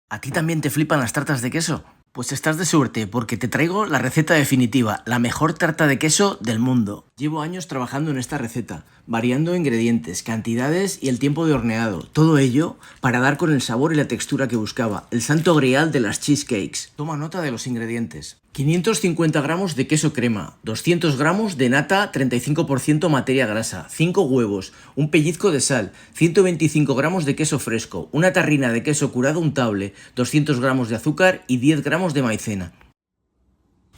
¿A ti también te flipan las tartas de queso? Pues estás de suerte porque te traigo la receta definitiva, la mejor tarta de queso del mundo. Llevo años trabajando en esta receta, variando ingredientes, cantidades y el tiempo de horneado. Todo ello para dar con el sabor y la textura que buscaba, el santo grial de las cheesecakes. Toma nota de los ingredientes. 550 gramos de queso crema, 200 gramos de nata 35% materia grasa, 5 huevos, un pellizco de sal, 125 gramos de queso fresco, una tarrina de queso curado untable, 200 gramos de azúcar y 10 gramos de maicena.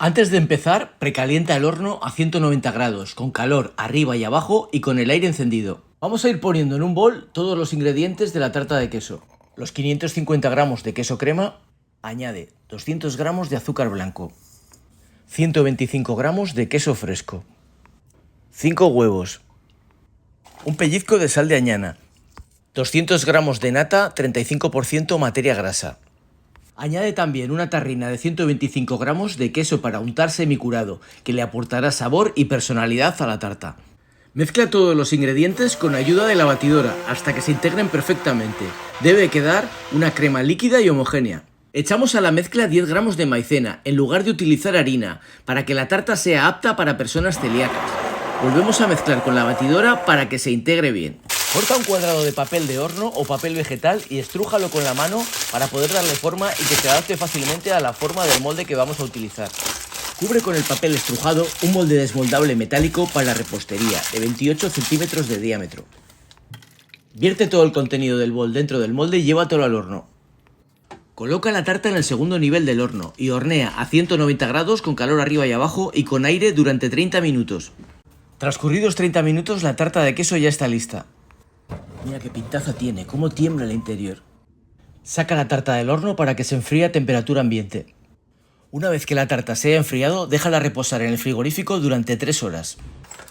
Antes de empezar, precalienta el horno a 190 grados, con calor arriba y abajo y con el aire encendido. Vamos a ir poniendo en un bol todos los ingredientes de la tarta de queso. Los 550 gramos de queso crema, añade 200 gramos de azúcar blanco, 125 gramos de queso fresco, 5 huevos, un pellizco de sal de añana, 200 gramos de nata 35% materia grasa. Añade también una tarrina de 125 gramos de queso para untar semicurado, que le aportará sabor y personalidad a la tarta. Mezcla todos los ingredientes con ayuda de la batidora hasta que se integren perfectamente. Debe quedar una crema líquida y homogénea. Echamos a la mezcla 10 gramos de maicena en lugar de utilizar harina, para que la tarta sea apta para personas celíacas. Volvemos a mezclar con la batidora para que se integre bien. Corta un cuadrado de papel de horno o papel vegetal y estrújalo con la mano para poder darle forma y que se adapte fácilmente a la forma del molde que vamos a utilizar. Cubre con el papel estrujado un molde desmoldable metálico para repostería de 28 centímetros de diámetro. Vierte todo el contenido del bol dentro del molde y llévatelo al horno. Coloca la tarta en el segundo nivel del horno y hornea a 190 grados con calor arriba y abajo y con aire durante 30 minutos. Transcurridos 30 minutos, la tarta de queso ya está lista. Mira qué pintaza tiene, cómo tiembla el interior. Saca la tarta del horno para que se enfríe a temperatura ambiente. Una vez que la tarta se haya enfriado, déjala reposar en el frigorífico durante 3 horas.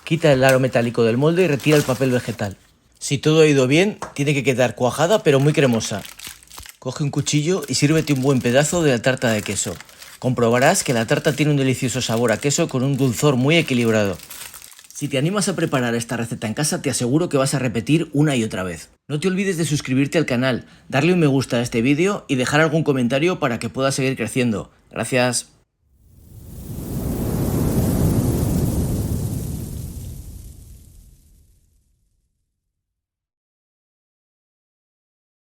Quita el aro metálico del molde y retira el papel vegetal. Si todo ha ido bien, tiene que quedar cuajada pero muy cremosa. Coge un cuchillo y sírvete un buen pedazo de la tarta de queso. Comprobarás que la tarta tiene un delicioso sabor a queso con un dulzor muy equilibrado. Si te animas a preparar esta receta en casa, te aseguro que vas a repetir una y otra vez. No te olvides de suscribirte al canal, darle un me gusta a este vídeo y dejar algún comentario para que pueda seguir creciendo. Gracias.